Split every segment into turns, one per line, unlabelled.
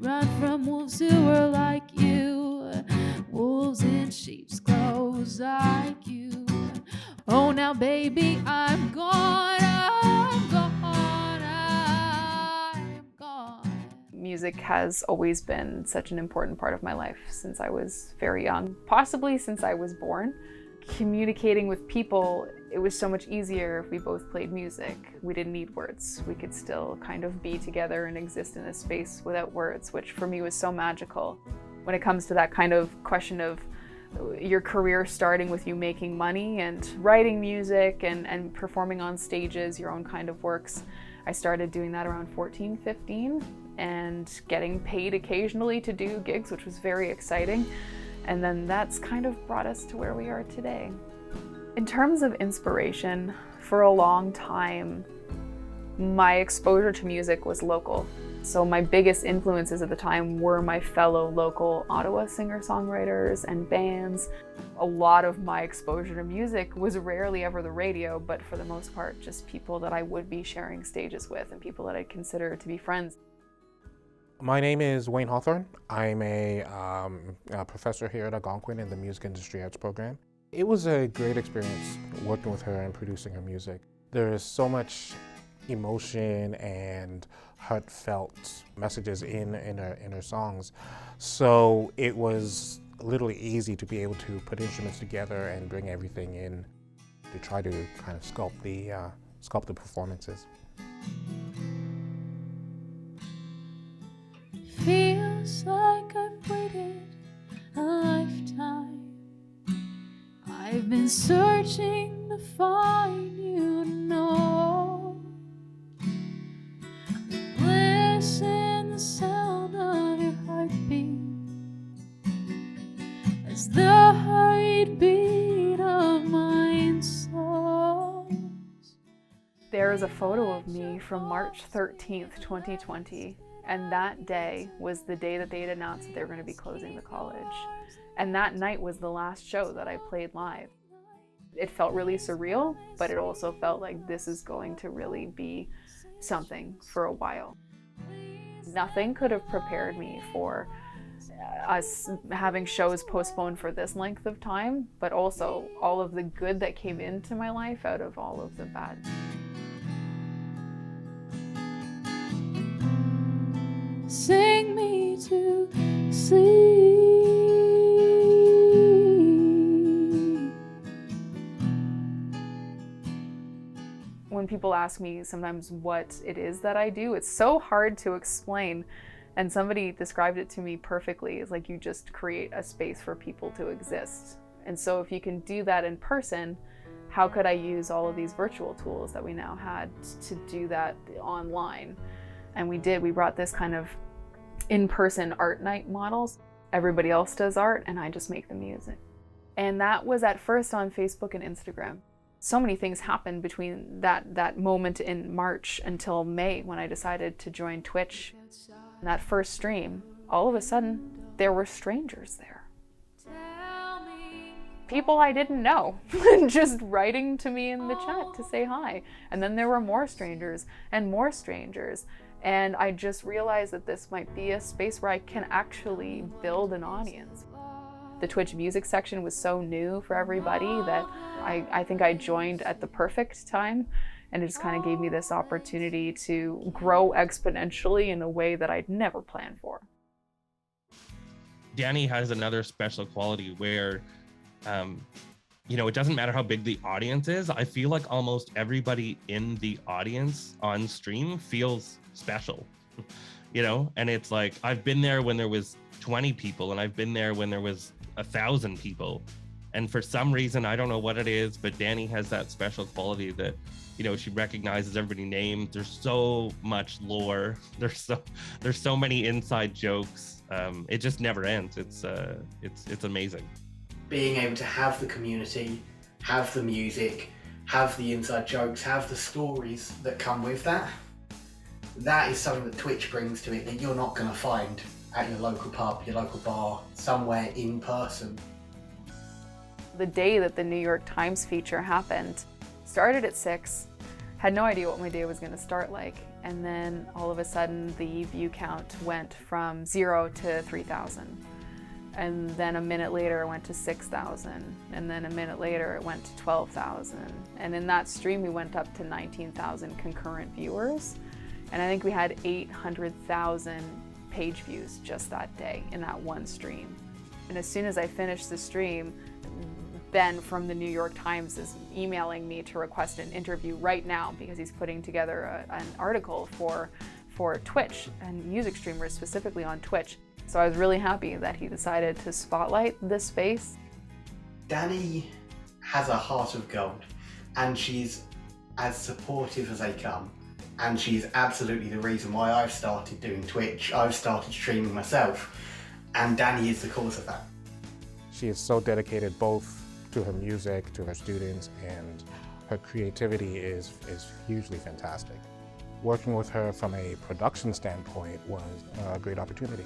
run from wolves who were like you, wolves in sheep's clothes like you. Oh, now baby, I'm gone, I'm gone, I'm gone.
Music has always been such an important part of my life since I was very young, possibly since I was born. Communicating with people, it was so much easier if we both played music. We didn't need words. We could still kind of be together and exist in a space without words, which for me was so magical. When it comes to that kind of question of your career starting with you making money and writing music and performing on stages, your own kind of works, I started doing that around 14, 15 and getting paid occasionally to do gigs, which was very exciting. And then that's kind of brought us to where we are today. In terms of inspiration, for a long time, my exposure to music was local. So my biggest influences at the time were my fellow local Ottawa singer-songwriters and bands. A lot of my exposure to music was rarely ever the radio, but for the most part, just people that I would be sharing stages with and people that I consider to be friends.
My name is Wayne Hawthorne. I'm a professor here at Algonquin in the Music Industry Arts program. It was a great experience working with her and producing her music. There is so much emotion and heartfelt messages in her songs. So it was literally easy to be able to put instruments together and bring everything in to try to kind of sculpt the performances.
Feels like I've waited a lifetime. I've been searching to find you to know. Listen the sound of your heartbeat as the hurried beat of my soul.
There is a photo of me from March 13th, 2020. And that day was the day that they had announced that they were going to be closing the college. And that night was the last show that I played live. It felt really surreal, but it also felt like this is going to really be something for a while. Nothing could have prepared me for us having shows postponed for this length of time, but also all of the good that came into my life out of all of the bad.
Sing me to sleep.
When people ask me sometimes what it is that I do, it's so hard to explain. And somebody described it to me perfectly. It's like you just create a space for people to exist. And so if you can do that in person, how could I use all of these virtual tools that we now had to do that online? And we did. We brought this kind of in-person art night models. Everybody else does art and I just make the music. And that was at first on Facebook and Instagram. So many things happened between that moment in March until May when I decided to join Twitch. And that first stream, all of a sudden, there were strangers there. People I didn't know, just writing to me in the chat to say hi. And then there were more strangers and more strangers. And I just realized that this might be a space where I can actually build an audience. The Twitch music section was so new for everybody that I think I joined at the perfect time. And it just kind of gave me this opportunity to grow exponentially in a way that I'd never planned for.
Danny has another special quality where, it doesn't matter how big the audience is. I feel like almost everybody in the audience on stream feels special, and it's like, I've been there when there was 20 people and I've been there when there was 1,000 people. And for some reason, I don't know what it is, but Danny has that special quality that, she recognizes everybody's name. There's so much lore. There's so many inside jokes. It just never ends. It's amazing.
Being able to have the community, have the music, have the inside jokes, have the stories that come with that. That is something that Twitch brings to it that you're not going to find at your local pub, your local bar, somewhere in person.
The day that the New York Times feature happened, started at 6, Had no idea what my day was going to start like. And then all of a sudden the view count went from 0 to 3,000. And then a minute later it went to 6,000. And then a minute later it went to 12,000. And in that stream we went up to 19,000 concurrent viewers. And I think we had 800,000 page views just that day in that one stream. And as soon as I finished the stream, Ben from the New York Times is emailing me to request an interview right now because he's putting together an article for Twitch and music streamers specifically on Twitch. So I was really happy that he decided to spotlight this space.
Dani has a heart of gold, and she's as supportive as they come. And she's absolutely the reason why I've started doing Twitch. I've started streaming myself, and Dani is the cause of that.
She is so dedicated both to her music, to her students, and her creativity is hugely fantastic. Working with her from a production standpoint was a great opportunity.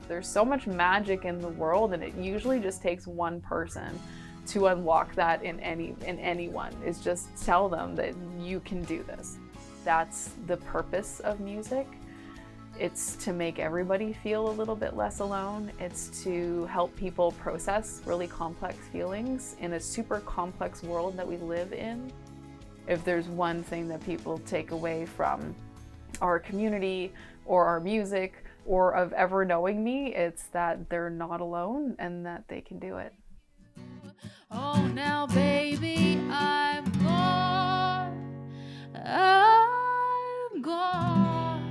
There's so much magic in the world, and it usually just takes one person to unlock that in anyone, is just tell them that you can do this. That's the purpose of music. It's to make everybody feel a little bit less alone. It's to help people process really complex feelings in a super complex world that we live in. If there's one thing that people take away from our community or our music or of ever knowing me, it's that they're not alone and that they can do it.
Oh, now baby, I'm gone. I'm gone.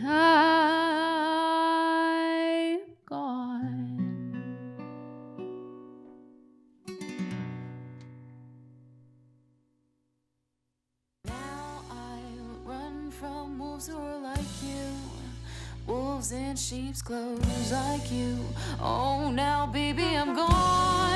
I'm gone. Now I run from wolves who are like you, wolves in sheep's clothes like you. Oh, now baby, I'm gone.